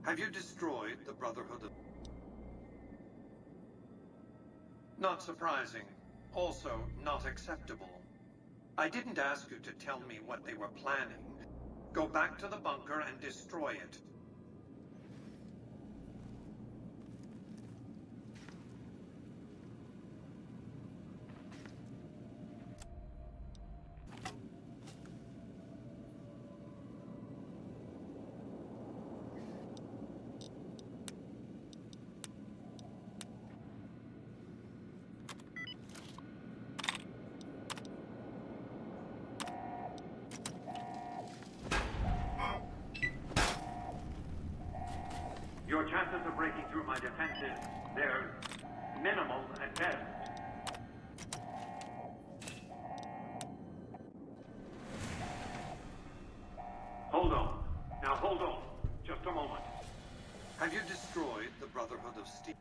Have you destroyed the Brotherhood of... Not surprising. Also, not acceptable. I didn't ask you to tell me what they were planning. Go back to the bunker and destroy it. Your chances of breaking through my defenses, they're minimal at best. Hold on. Now hold on. Just a moment. Have you destroyed the Brotherhood of Steel?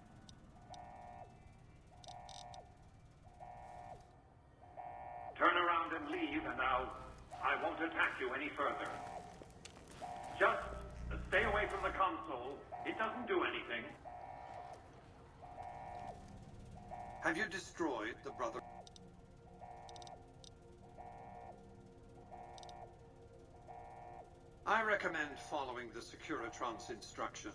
Turn around and leave, and I won't attack you any further. Just stay away from the console. It doesn't do anything. Have you destroyed the Brother... I recommend following the Securitron's instructions.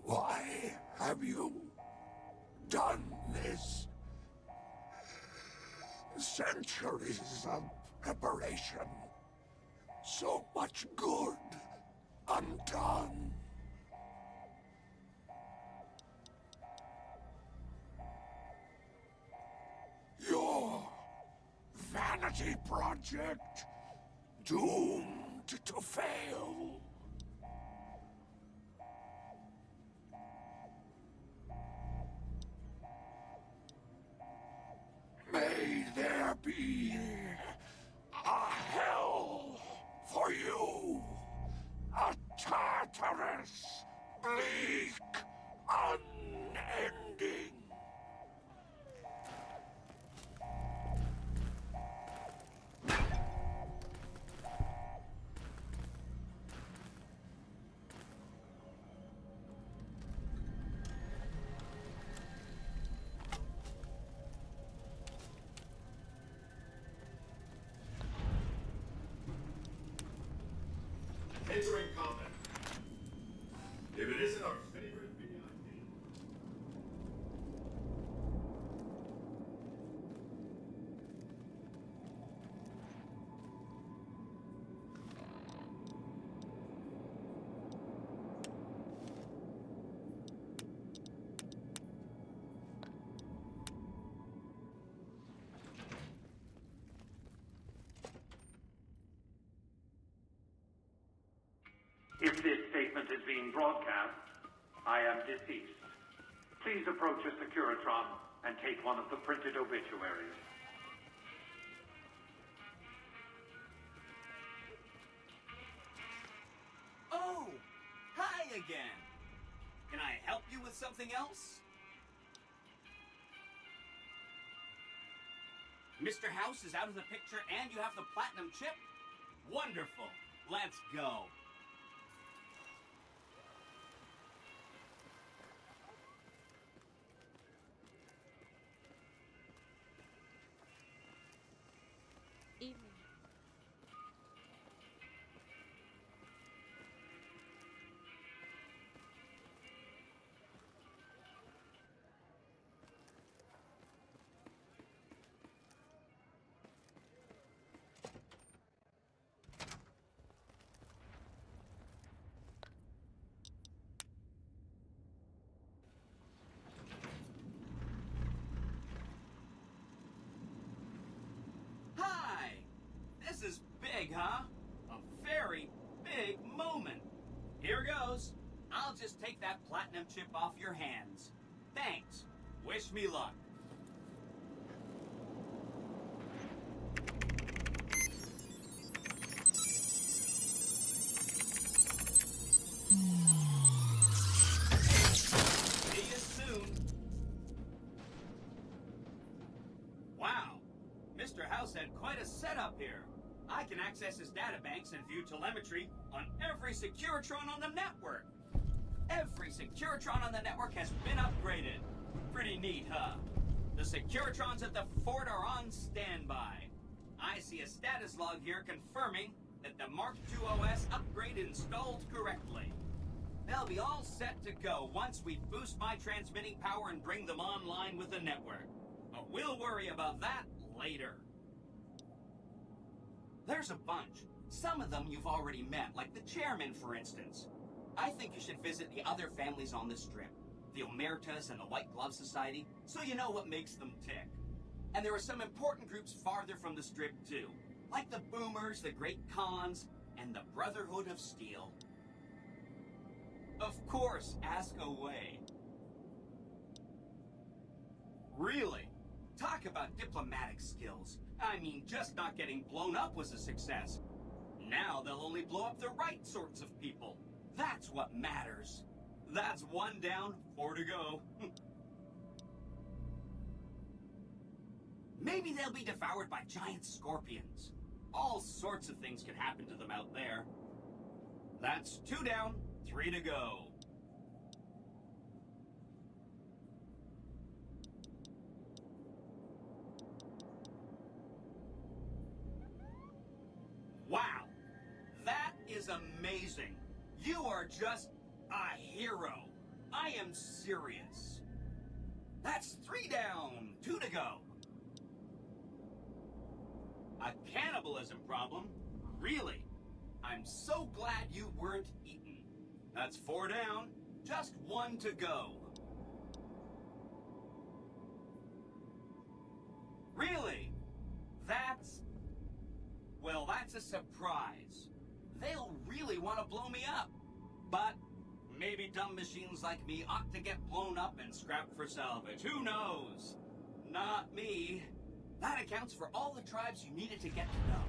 Why have you done this? Centuries of preparation. So much good undone. Your vanity project doomed to fail. May there be a hell for you, a Tartarus, bleak, unending. Entering combat. If it isn't our favorite VIP. If this statement is being broadcast, I am deceased. Please approach a Securitron and take one of the printed obituaries. Oh! Hi again! Can I help you with something else? Mr. House is out of the picture and you have the platinum chip? Wonderful! Let's go! Evening. take that platinum chip off your hands. Thanks. Wish me luck. See you soon. Wow. Mr. House had quite a setup here. I can access his databanks and view telemetry on every Securitron on the network. Every Securitron on the network has been upgraded. Pretty neat, huh? The Securitrons at the fort are on standby. I see a status log here confirming that the Mark II OS upgrade installed correctly. They'll be all set to go once we boost my transmitting power and bring them online with the network. But we'll worry about that later. There's a bunch. Some of them you've already met, like the chairman, for instance. I think you should visit the other families on the strip, the Omertas and the White Glove Society, so you know what makes them tick. And there are some important groups farther from the strip, too, like the Boomers, the Great Khans, and the Brotherhood of Steel. Of course, ask away. Really? Talk about diplomatic skills. I mean, just not getting blown up was a success. Now they'll only blow up the right sorts of people. That's what matters. That's 1 down, 4 to go. Maybe they'll be devoured by giant scorpions. All sorts of things could happen to them out there. That's 2 down, 3 to go. Wow, that is amazing. You are just a hero. I am serious. That's 3 down, 2 to go. A cannibalism problem? Really? I'm so glad you weren't eaten. That's 4 down, just 1 to go. Really? Well, that's a surprise. They'll really want to blow me up. But maybe dumb machines like me ought to get blown up and scrapped for salvage. Who knows? Not me. That accounts for all the tribes you needed to get to know.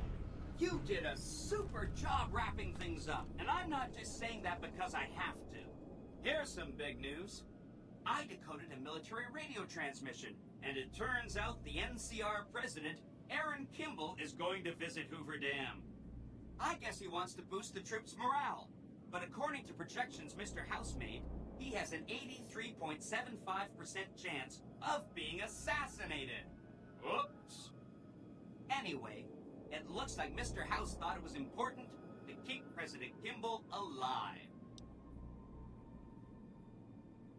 You did a super job wrapping things up, and I'm not just saying that because I have to. Here's some big news. I decoded a military radio transmission, and it turns out the NCR president, Aaron Kimball, is going to visit Hoover Dam. I guess he wants to boost the troops' morale, but according to projections Mr. House made, he has an 83.75% chance of being assassinated. Oops. Anyway, it looks like Mr. House thought it was important to keep President Kimball alive.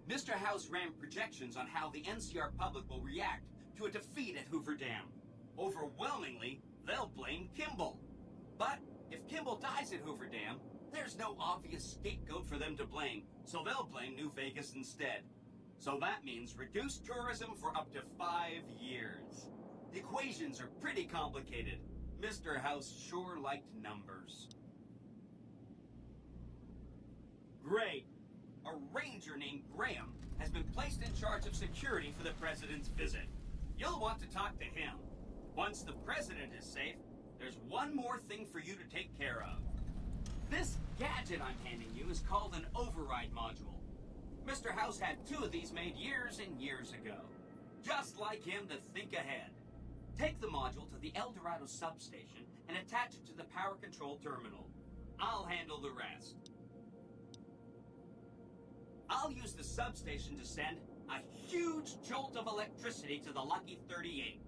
Mr. House ran projections on how the NCR public will react to a defeat at Hoover Dam. Overwhelmingly, they'll blame Kimball. But if Kimball dies at Hoover Dam, there's no obvious scapegoat for them to blame, so they'll blame New Vegas instead. So that means reduced tourism for up to 5 years. The equations are pretty complicated. Mr. House sure liked numbers. Great. A ranger named Graham has been placed in charge of security for the president's visit. You'll want to talk to him. Once the president is safe, there's one more thing for you to take care of. This gadget I'm handing you is called an override module. Mr. House had 2 of these made years and years ago. Just like him to think ahead. Take the module to the El Dorado substation and attach it to the power control terminal. I'll handle the rest. I'll use the substation to send a huge jolt of electricity to the Lucky 38.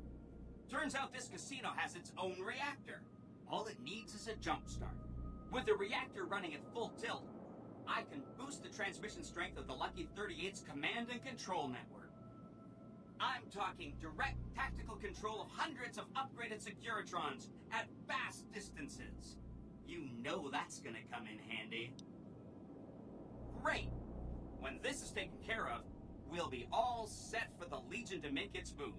Turns out this casino has its own reactor. All it needs is a jump start. With the reactor running at full tilt, I can boost the transmission strength of the Lucky 38's command and control network. I'm talking direct tactical control of hundreds of upgraded Securitrons at vast distances. You know that's gonna come in handy. Great! When this is taken care of, we'll be all set for the Legion to make its move.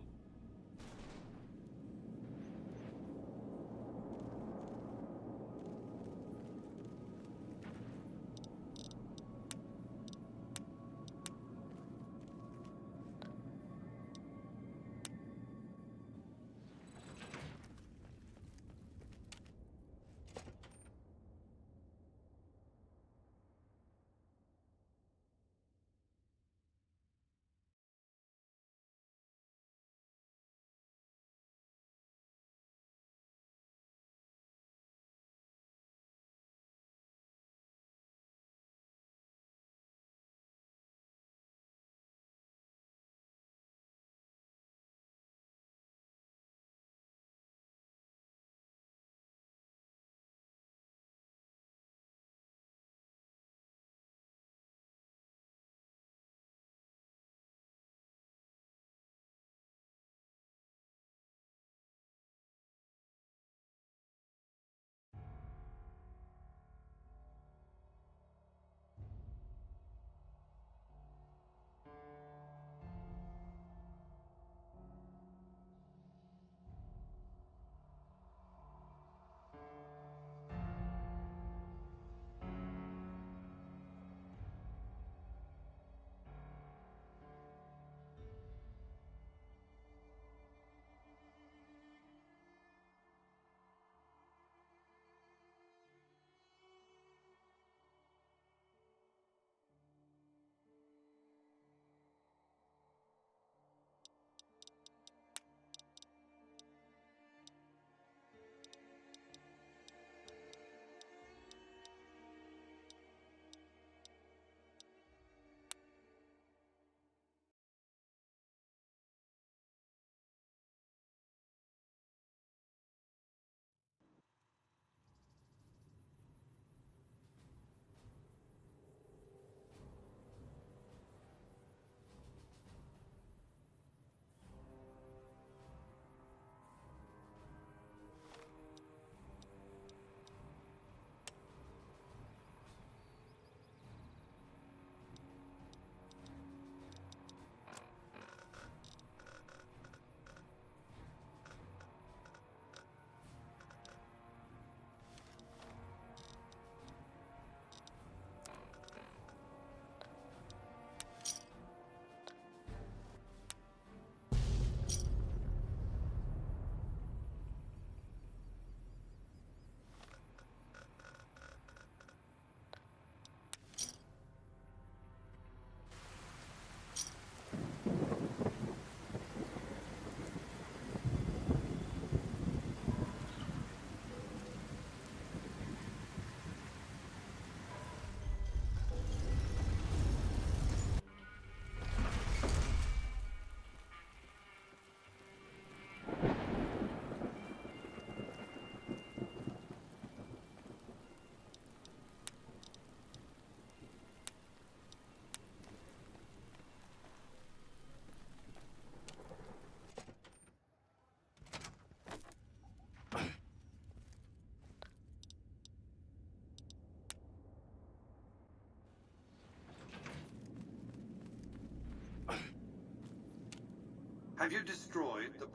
Have you destroyed the...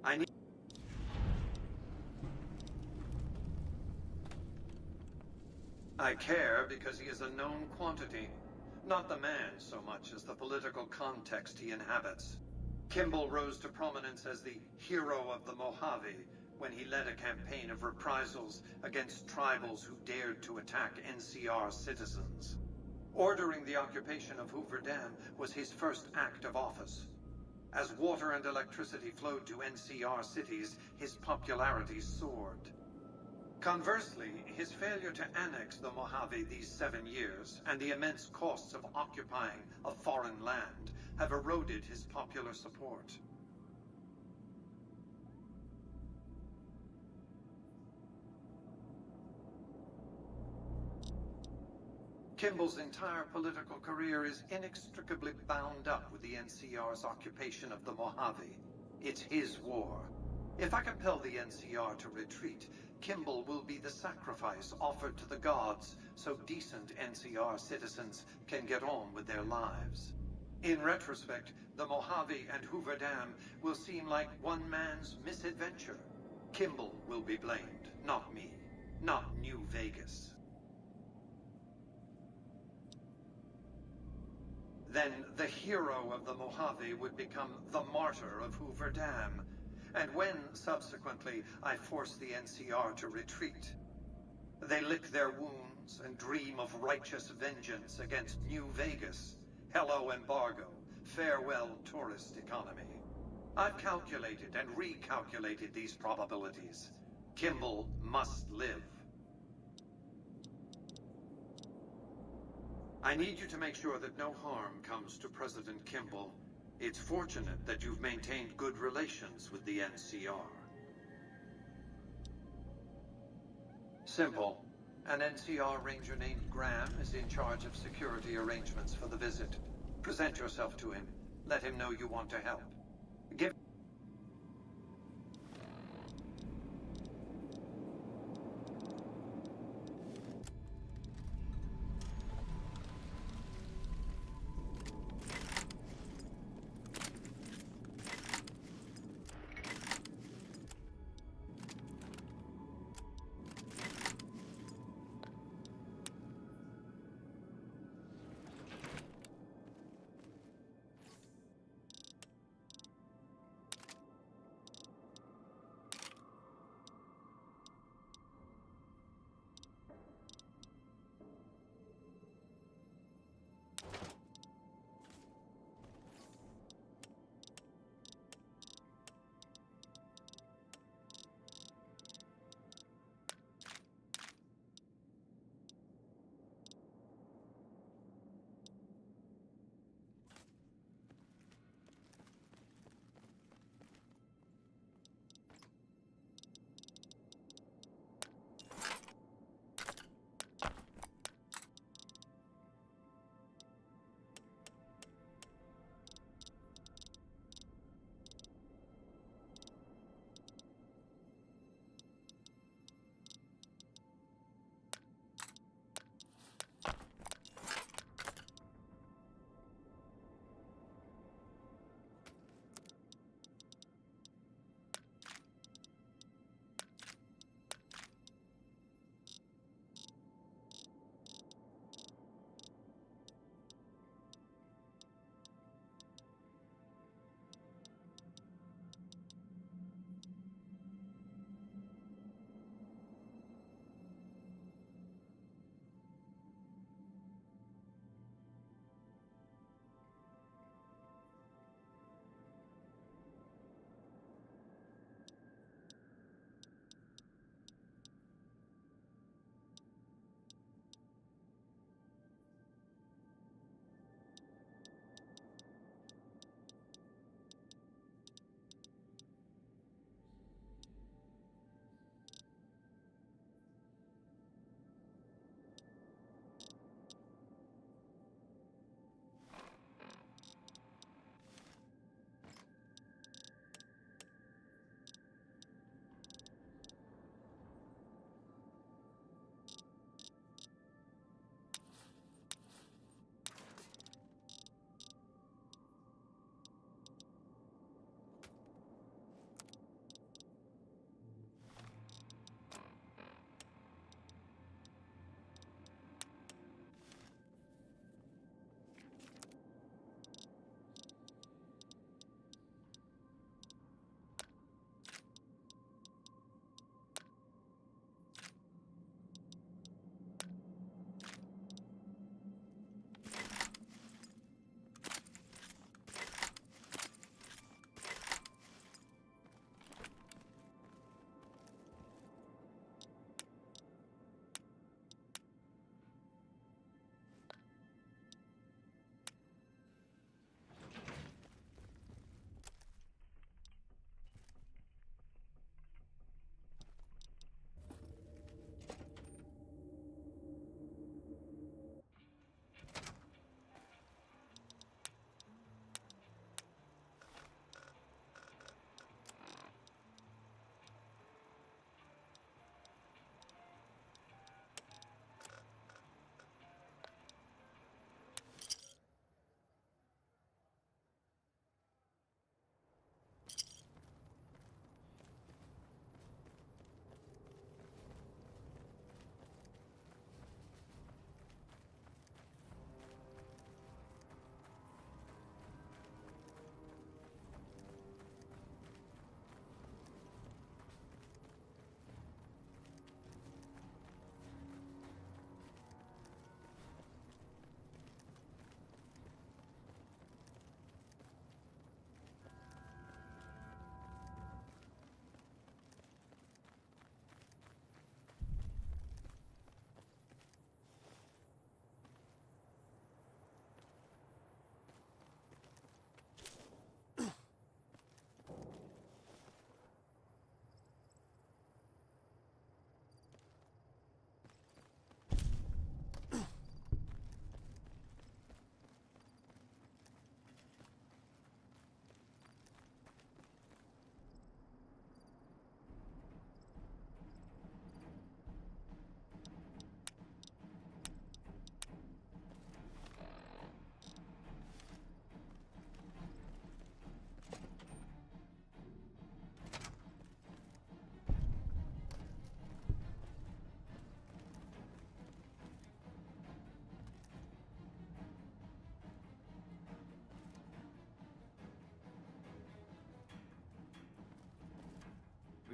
I need... I care because he is a known quantity. Not the man so much as the political context he inhabits. Kimball rose to prominence as the hero of the Mojave when he led a campaign of reprisals against tribals who dared to attack NCR citizens. Ordering the occupation of Hoover Dam was his first act of office. As water and electricity flowed to NCR cities, his popularity soared. Conversely, his failure to annex the Mojave these 7 years, and the immense costs of occupying a foreign land, have eroded his popular support. Kimball's entire political career is inextricably bound up with the NCR's occupation of the Mojave. It's his war. If I compel the NCR to retreat, Kimball will be the sacrifice offered to the gods so decent NCR citizens can get on with their lives. In retrospect, the Mojave and Hoover Dam will seem like one man's misadventure. Kimball will be blamed, not me, not New Vegas. Then the hero of the Mojave would become the martyr of Hoover Dam. And when, subsequently, I force the NCR to retreat, they lick their wounds and dream of righteous vengeance against New Vegas. Hello, embargo. Farewell, tourist economy. I've calculated and recalculated these probabilities. Kimball must live. I need you to make sure that no harm comes to President Kimball. It's fortunate that you've maintained good relations with the NCR. Simple. An NCR ranger named Graham is in charge of security arrangements for the visit. Present yourself to him. Let him know you want to help. Give...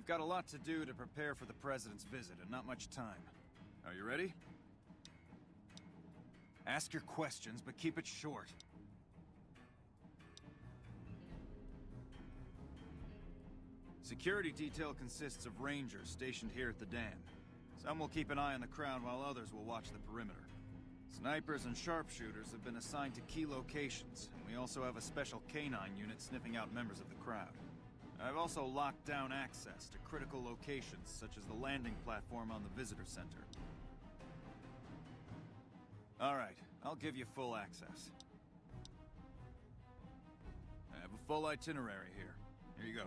got a lot to do to prepare for the President's visit, and not much time. Are you ready? Ask your questions, but keep it short. Security detail consists of rangers stationed here at the dam. Some will keep an eye on the crowd while others will watch the perimeter. Snipers and sharpshooters have been assigned to key locations, and we also have a special canine unit sniffing out members of the crowd. I've also locked down access to critical locations, such as the landing platform on the visitor center. Alright, I'll give you full access. I have a full itinerary here. Here you go.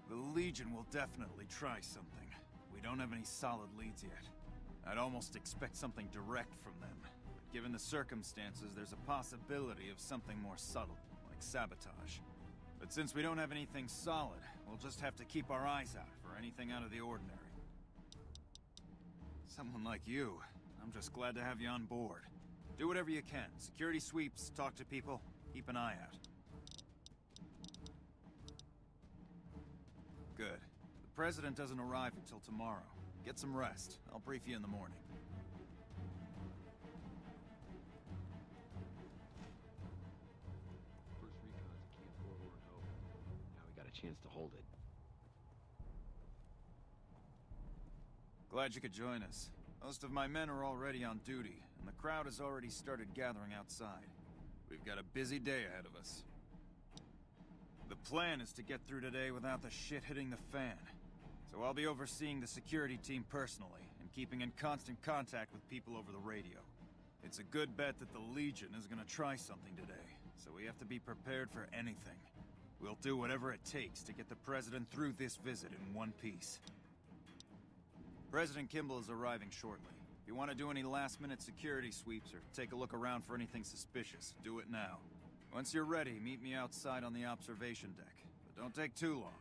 The Legion will definitely try something. We don't have any solid leads yet. I'd almost expect something direct from them. But given the circumstances, there's a possibility of something more subtle, like sabotage. But since we don't have anything solid, we'll just have to keep our eyes out for anything out of the ordinary. Someone like you, I'm just glad to have you on board. Do whatever you can. Security sweeps, talk to people, keep an eye out. Good. The President doesn't arrive until tomorrow. Get some rest. I'll brief you in the morning. First recon's a Camp Forlorn Hope. Now we got a chance to hold it. Glad you could join us. Most of my men are already on duty, and the crowd has already started gathering outside. We've got a busy day ahead of us. The plan is to get through today without the shit hitting the fan. So I'll be overseeing the security team personally, and keeping in constant contact with people over the radio. It's a good bet that the Legion is gonna try something today, so we have to be prepared for anything. We'll do whatever it takes to get the President through this visit in one piece. President Kimball is arriving shortly. If you want to do any last-minute security sweeps or take a look around for anything suspicious, do it now. Once you're ready, meet me outside on the observation deck. But don't take too long.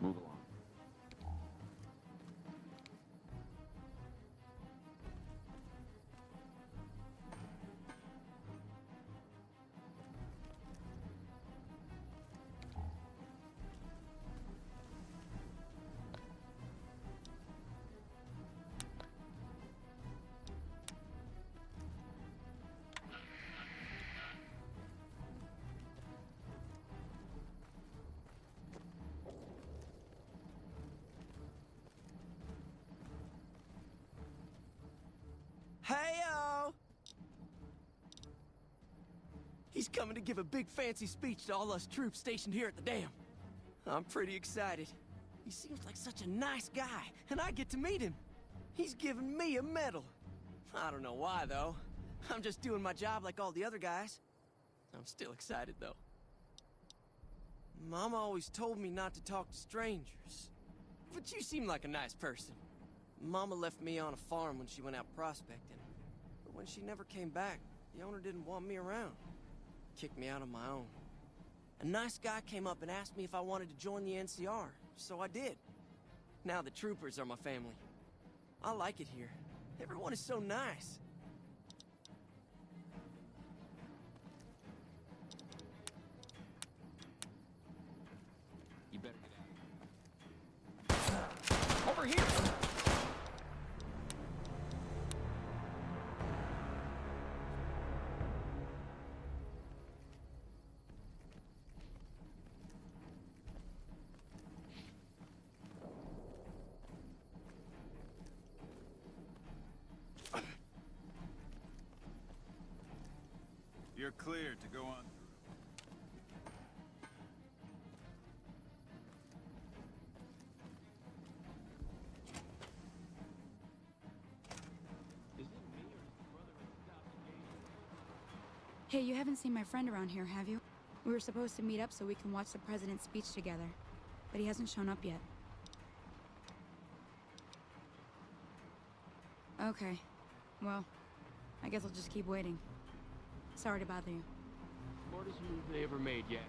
Move along. Hey-o! He's coming to give a big fancy speech to all us troops stationed here at the dam. I'm pretty excited. He seems like such a nice guy, and I get to meet him. He's giving me a medal. I don't know why, though. I'm just doing my job like all the other guys. I'm still excited, though. Mama always told me not to talk to strangers. But you seem like a nice person. Mama left me on a farm when she went out prospecting. But when she never came back, the owner didn't want me around. Kicked me out on my own. A nice guy came up and asked me if I wanted to join the NCR, so I did. Now the troopers are my family. I like it here. Everyone is so nice. You better get out. Over here! You're cleared to go on through. Is it me or his brother that stopped engaging? Hey, you haven't seen my friend around here, have you? We were supposed to meet up so we can watch the president's speech together, but he hasn't shown up yet. Okay, Well, I guess I'll just keep waiting. Sorry to bother you. Smartest move they ever made yet.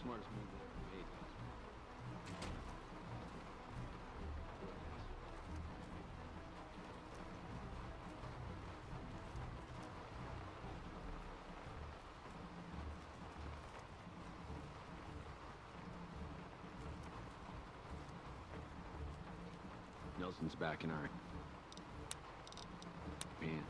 Smartest move they ever made. Nelson's back in our... Man.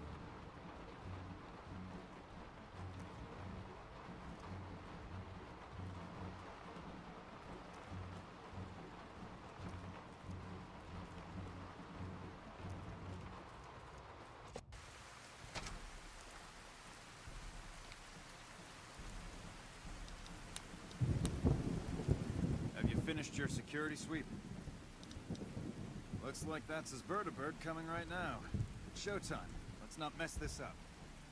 Have you finished your security sweep? Looks like that's his Bird coming right now. It's showtime. Let's not mess this up.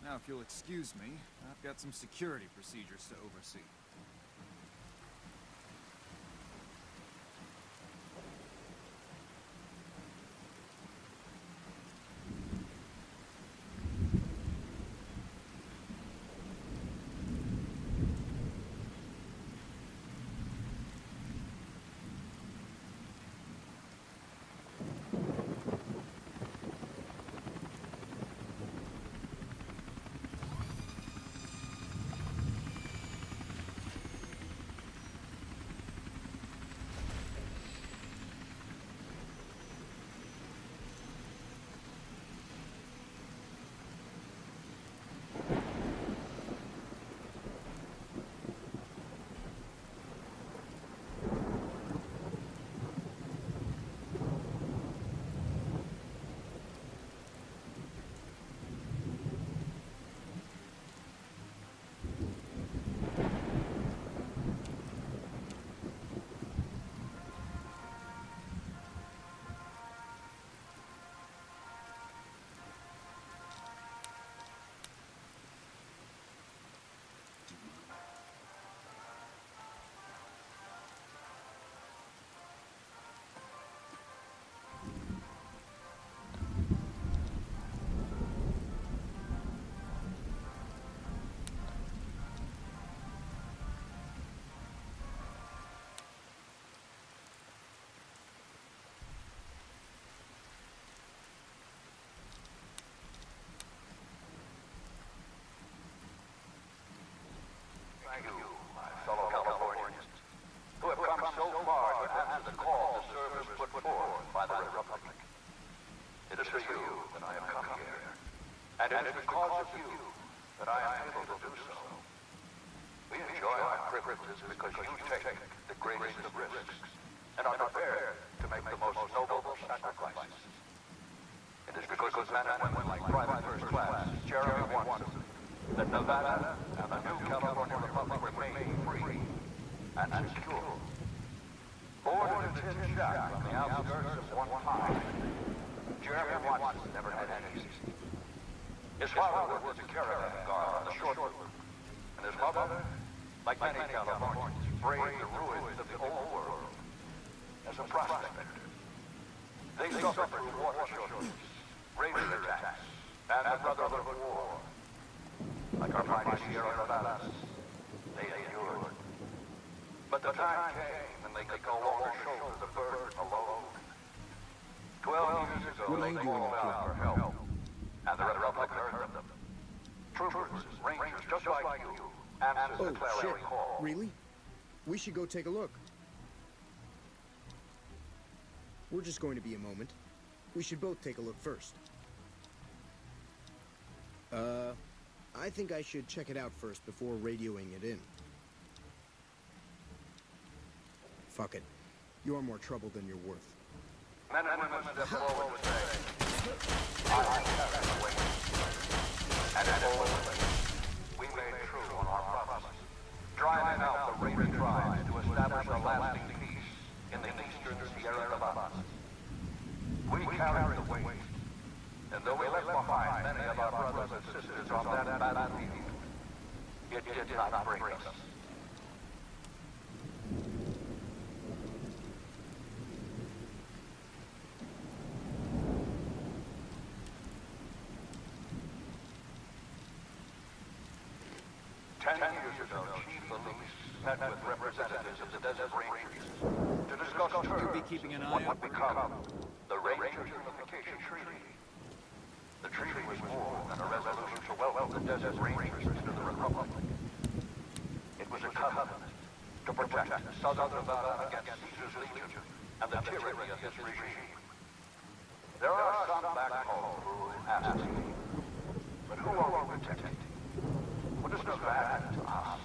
Now, if you'll excuse me, I've got some security procedures to oversee. Thank you, my fellow Californians, who have come so far to answer the call the service put forth by the Republic. It is for you that I have come here, and it is because of you that I am able to do so. We enjoy our privileges because you take the greatest of risks and are prepared to make the most noble sacrifices. It is because of men and women like Private First Class Jeremy Watson that Nevada and the new California Republic remain free and secure. Born in a tin shack on the outskirts of one time, Jeremy Watson never had any easy. His father was a caravan guard on the short route, and his mother, like many Californians, braved the ruins of the old world as a prospector. They suffered through water shortages, raiding attacks, and the Brotherhood of War. Like our mighty Sierra Nevadas, they endured. But the time came when they could no longer shoulder the burden alone. 12 years ago, they called out for help, and the Republic heard them. Troopers, rangers, just like you, answered the clarion call. Really? We should go take a look. We're just going to be a moment. We should both take a look first. I think I should check it out first before radioing it in. Fuck it. You are more trouble than you're worth. Men and women step forward to say, I carry the weight. And always, we made true on our promise, driving out the raider tribes to establish a lasting peace in the eastern Sierra Nevadas. We carried the weight, and though we left behind many of our brothers and sisters on that battlefield, it did not break us. 10 years ago, Chief Elise met with representatives of the Desert Rangers to discuss terms on what would become the Ranger Unification Treaty. The treaty was more than a resolution to welcome the Desert Rangers into the Republic. It was a covenant to protect Southern Nevada against Caesar's Legion and the tyranny of his regime. There are some back home who ask me, but who are we protecting? What does this matter to us?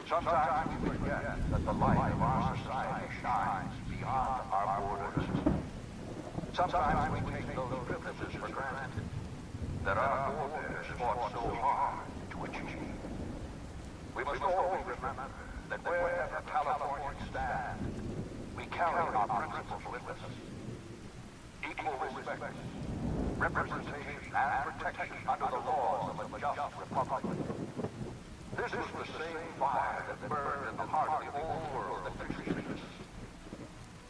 Sometimes we forget that the light of our society shines beyond our borders. Sometimes we take those privileges for granted that our forebears fought so hard to achieve. We must always remember that wherever Californians stand, we carry our principles with us. Equal respect, representation, and protection under the laws of a just republic. This is the same fire that burned in the heart of the old world that preceded us.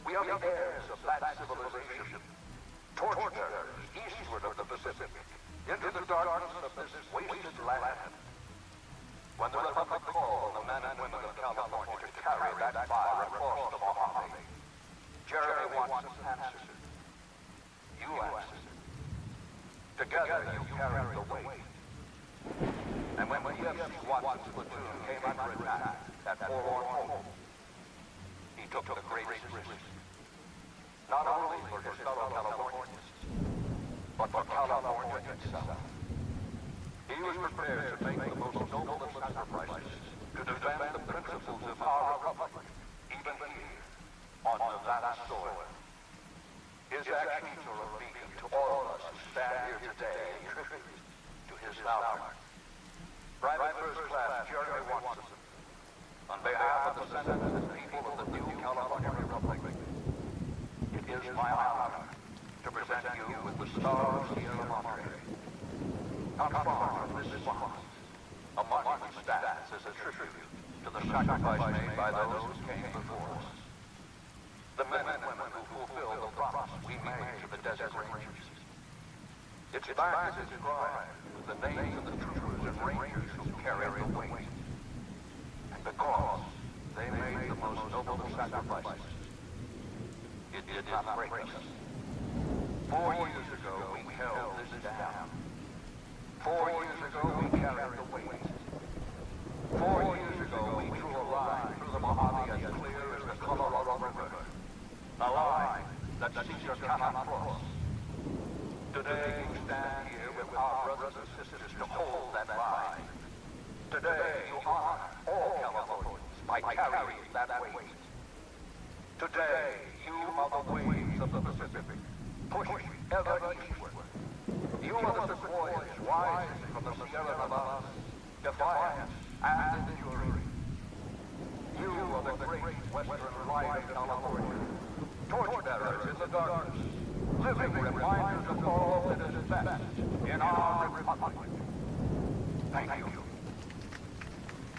We are the heirs of that civilization, torturers eastward of the Pacific, into the darkness of this wasted land. When the Republic called on the men and women of California to carry that fire across the Mojave, Jeremy Watson answered. You answered. Together you carried the weight. And when PFC Watson's platoon came under attack at Forlorn Hope, he took the greatest risk. Not only for his fellow Californians, but for California itself. He was prepared to make the most noble of sacrifices to defend the principles of our republic, even here, on Nevada soil. His actions are a beacon to all of us who stand here today in tribute to his valor. Private First Class Jeremy Watson, on behalf of the Senate and people of the new California Republic, it is my honor to present you with the Star of Sierra Madre. Not far from this spot, a monument stands as a tribute to the sacrifice made by those who came before us. The men and women who fulfilled the promise we made to the Desert Rangers. Its back is inscribed with the names of the troopers and rangers who carried the weight. And because they made the most noble of sacrifices, it did not break us. 4 years ago, we held this down. 4 years ago, we carried the weight. 4 years ago, we drew a line through the Mojave as clear as the Colorado River. A line that Caesar cannot cross. Today, you stand here with our brothers and sisters to hold that line. Today, you honor all Californians by carrying that weight. Today, you are the waves of the Pacific, pushing ever eastward. You are the sequoias rising from the Sierra Nevadas, defiant and enduring. You are the great western light of California, torchbearers in the darkness, living reminders of all that is best in our republic. Thank you.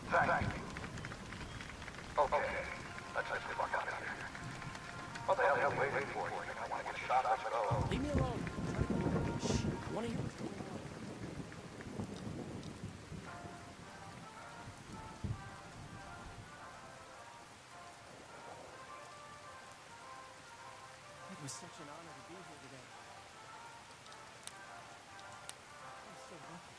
Thank you. Okay, let's get the fuck out of here. What the hell are you waiting for? I want to get shot. Let's go. Leave me alone. Shh. I want to hear what's going on. It was such an honor to be here today. I'm so lucky.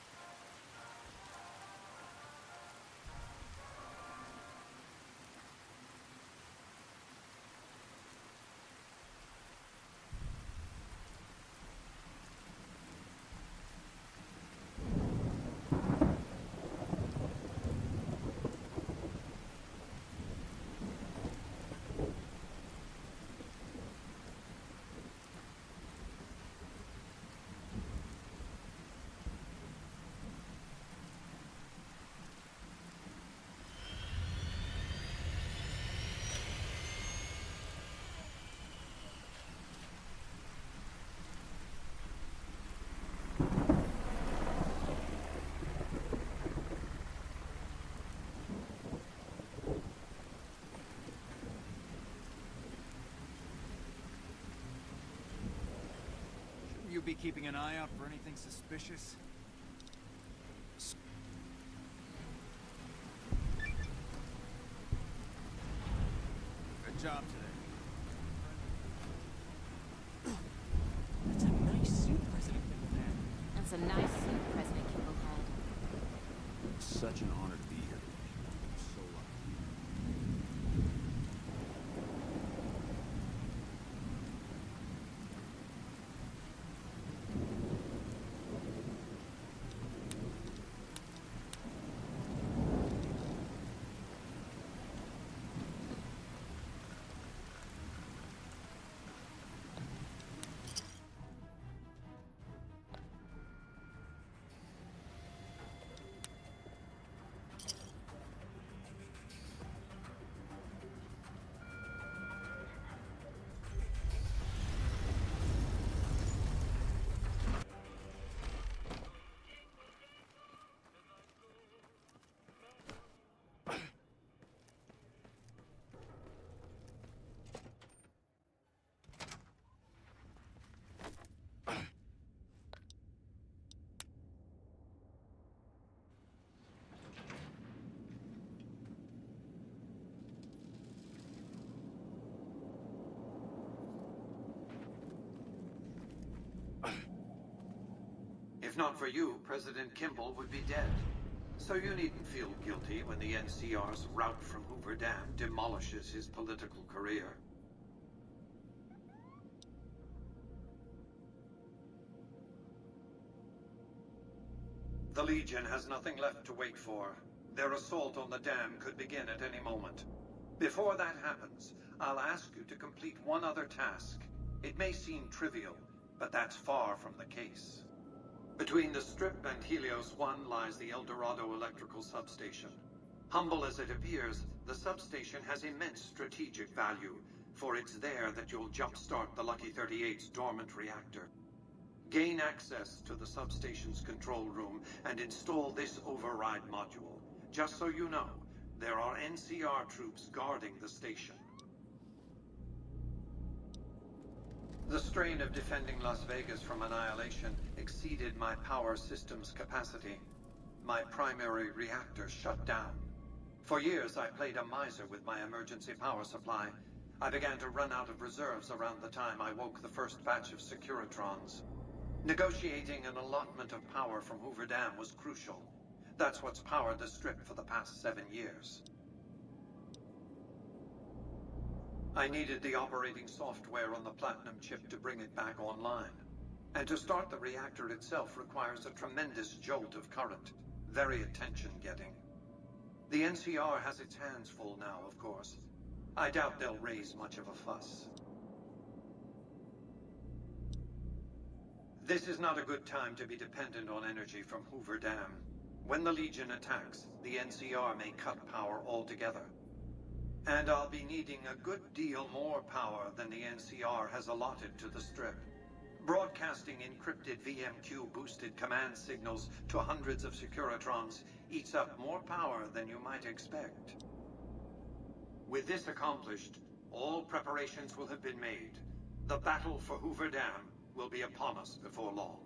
you be keeping an eye out for anything suspicious? Good job today. That's a nice suit President Kimball had. That's a nice suit President Kimball had. It's such an honor to be here today. I'm so lucky. If not for you, President Kimball would be dead. So you needn't feel guilty when the NCR's rout from Hoover Dam demolishes his political career. The Legion has nothing left to wait for. Their assault on the dam could begin at any moment. Before that happens, I'll ask you to complete one other task. It may seem trivial, but that's far from the case. Between the Strip and Helios 1 lies the El Dorado electrical substation. Humble as it appears, the substation has immense strategic value, for it's there that you'll jumpstart the Lucky 38's dormant reactor. Gain access to the substation's control room and install this override module. Just so you know, there are NCR troops guarding the station. The strain of defending Las Vegas from annihilation exceeded my power system's capacity. My primary reactor shut down. For years, I played a miser with my emergency power supply. I began to run out of reserves around the time I woke the first batch of Securitrons. Negotiating an allotment of power from Hoover Dam was crucial. That's what's powered the Strip for the past 7 years. I needed the operating software on the Platinum chip to bring it back online. And to start the reactor itself requires a tremendous jolt of current. Very attention-getting. The NCR has its hands full now, of course. I doubt they'll raise much of a fuss. This is not a good time to be dependent on energy from Hoover Dam. When the Legion attacks, the NCR may cut power altogether. And I'll be needing a good deal more power than the NCR has allotted to the Strip. Broadcasting encrypted VMQ-boosted command signals to hundreds of Securitrons eats up more power than you might expect. With this accomplished, all preparations will have been made. The battle for Hoover Dam will be upon us before long.